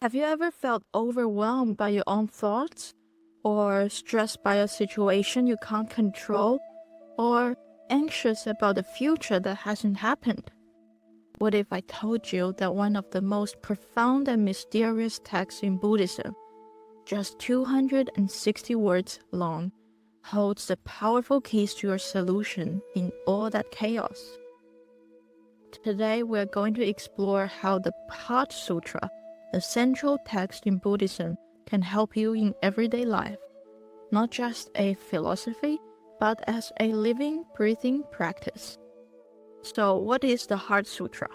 Have you ever felt overwhelmed by your own thoughts? Or stressed by a situation you can't control? Or anxious about the future that hasn't happened? What if I told you that one of the most profound and mysterious texts in Buddhism, just 260 words long, holds the powerful keys to your solution in all that chaos? Today we're going to explore how the Heart Sutra, the central text in Buddhism, can help you in everyday life, not just a philosophy, but as a living, breathing practice. So what is the Heart Sutra?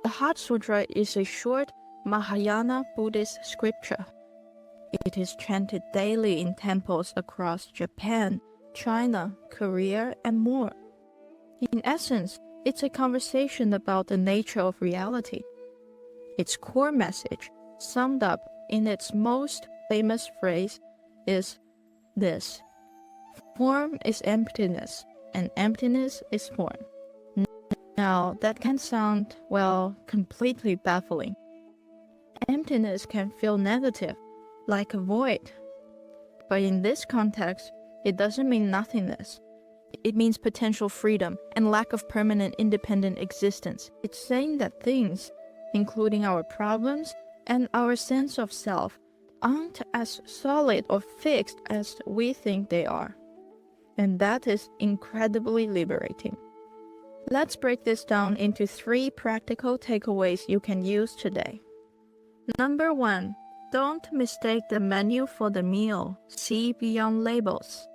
The Heart Sutra is a short Mahayana Buddhist scripture. It is chanted daily in temples across Japan, China, Korea, and more. In essence, it's a conversation about the nature of reality. Its core message, summed up in its most famous phrase, is this: form is emptiness, and emptiness is form. Now, that can sound, completely baffling. Emptiness can feel negative, like a void. But in this context, it doesn't mean nothingness. It means potential freedom and lack of permanent independent existence. It's saying that things, including our problems and our sense of self, aren't as solid or fixed as we think they are. And that is incredibly liberating. Let's break this down into 3 practical takeaways you can use today. Number 1, don't mistake the menu for the meal. See beyond labels.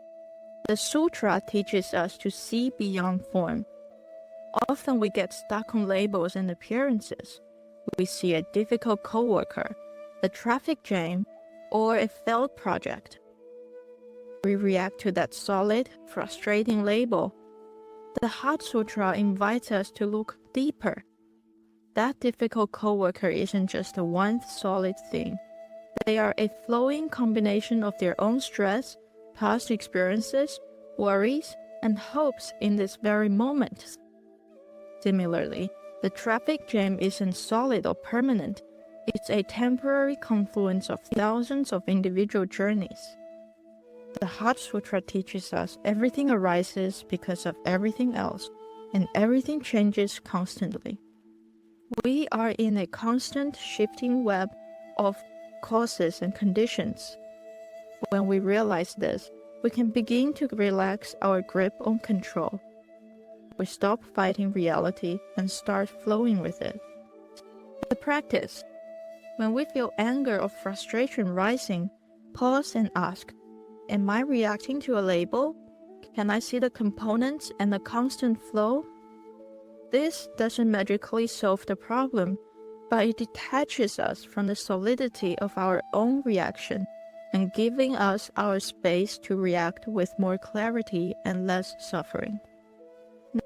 The sutra teaches us to see beyond form. Often we get stuck on labels and appearances. We see a difficult coworker, a traffic jam, or a failed project. We react to that solid, frustrating label. The Heart Sutra invites us to look deeper. That difficult coworker isn't just a one solid thing. They are a flowing combination of their own stress, past experiences, worries, and hopes in this very moment. Similarly, the traffic jam isn't solid or permanent. It's a temporary confluence of thousands of individual journeys. The Heart Sutra teaches us everything arises because of everything else, and everything changes constantly. We are in a constant shifting web of causes and conditions. When we realize this, we can begin to relax our grip on control. We stop fighting reality and start flowing with it. The practice. When we feel anger or frustration rising, pause and ask, am I reacting to a label? Can I see the components and the constant flow? This doesn't magically solve the problem, but it detaches us from the solidity of our own reaction and giving us our space to react with more clarity and less suffering.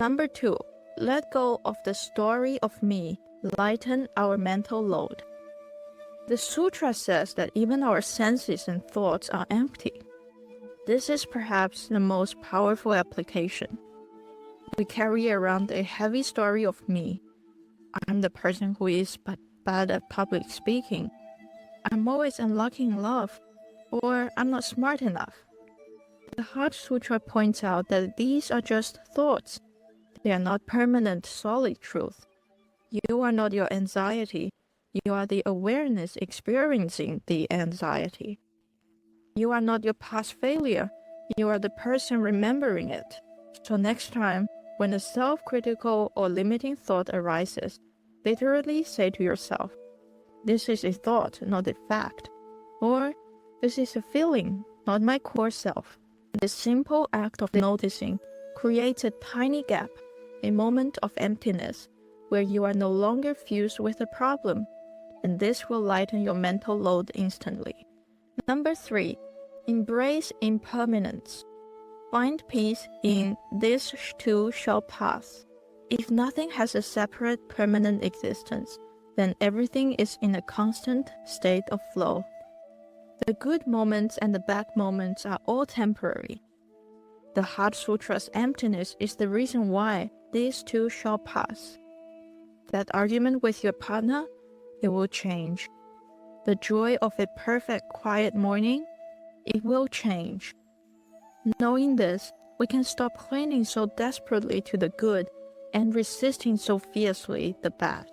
Number 2, let go of the story of me, lighten our mental load. The sutra says that even our senses and thoughts are empty. This is perhaps the most powerful application. We carry around a heavy story of me. I'm the person who is bad at public speaking. I'm always unlucky in love. Or I'm not smart enough. The Heart Sutra points out that these are just thoughts. They are not permanent, solid truth. You are not your anxiety. You are the awareness experiencing the anxiety. You are not your past failure. You are the person remembering it. So next time, when a self-critical or limiting thought arises, literally say to yourself, this is a thought, not a fact. Or, this is a feeling, not my core self. This simple act of noticing creates a tiny gap, a moment of emptiness, where you are no longer fused with the problem, and this will lighten your mental load instantly. Number 3, embrace impermanence. Find peace in this too shall pass. If nothing has a separate permanent existence, then everything is in a constant state of flow. The good moments and the bad moments are all temporary. The Heart Sutra's emptiness is the reason why these too shall pass. That argument with your partner, it will change. the joy of a perfect quiet morning, it will change. Knowing this, we can stop clinging so desperately to the good and resisting so fiercely the bad.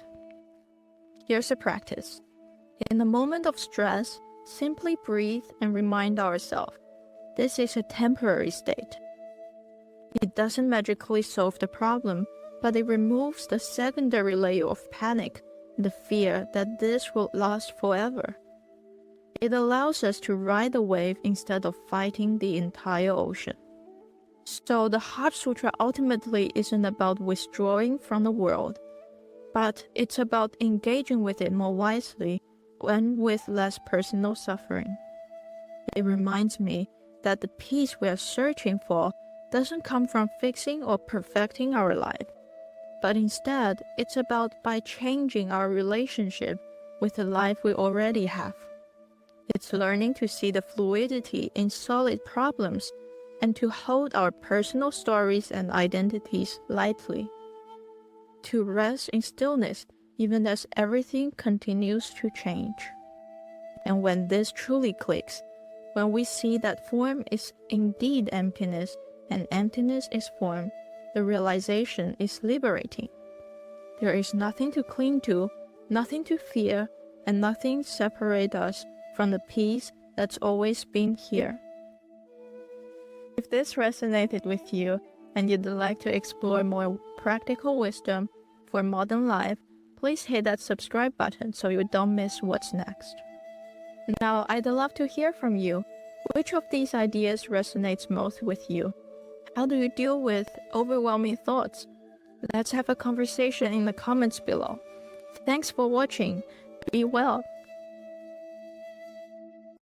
Here's a practice. In the moment of stress, simply breathe and remind ourselves, this is a temporary state. It doesn't magically solve the problem, but it removes the secondary layer of panic, the fear that this will last forever. It allows us to ride the wave instead of fighting the entire ocean. So the Heart Sutra ultimately isn't about withdrawing from the world, but it's about engaging with it more wisely and with less personal suffering. It reminds me that the peace we are searching for doesn't come from fixing or perfecting our life, but instead it's about by changing our relationship with the life we already have. It's learning to see the fluidity in solid problems and to hold our personal stories and identities lightly. To rest in stillness even as everything continues to change. And when this truly clicks, when we see that form is indeed emptiness and emptiness is form, the realization is liberating. There is nothing to cling to, nothing to fear, and nothing separates us from the peace that's always been here. If this resonated with you and you'd like to explore more practical wisdom for modern life, please hit that subscribe button so you don't miss what's next. Now, I'd love to hear from you. Which of these ideas resonates most with you? How do you deal with overwhelming thoughts? Let's have a conversation in the comments below. Thanks for watching. Be well.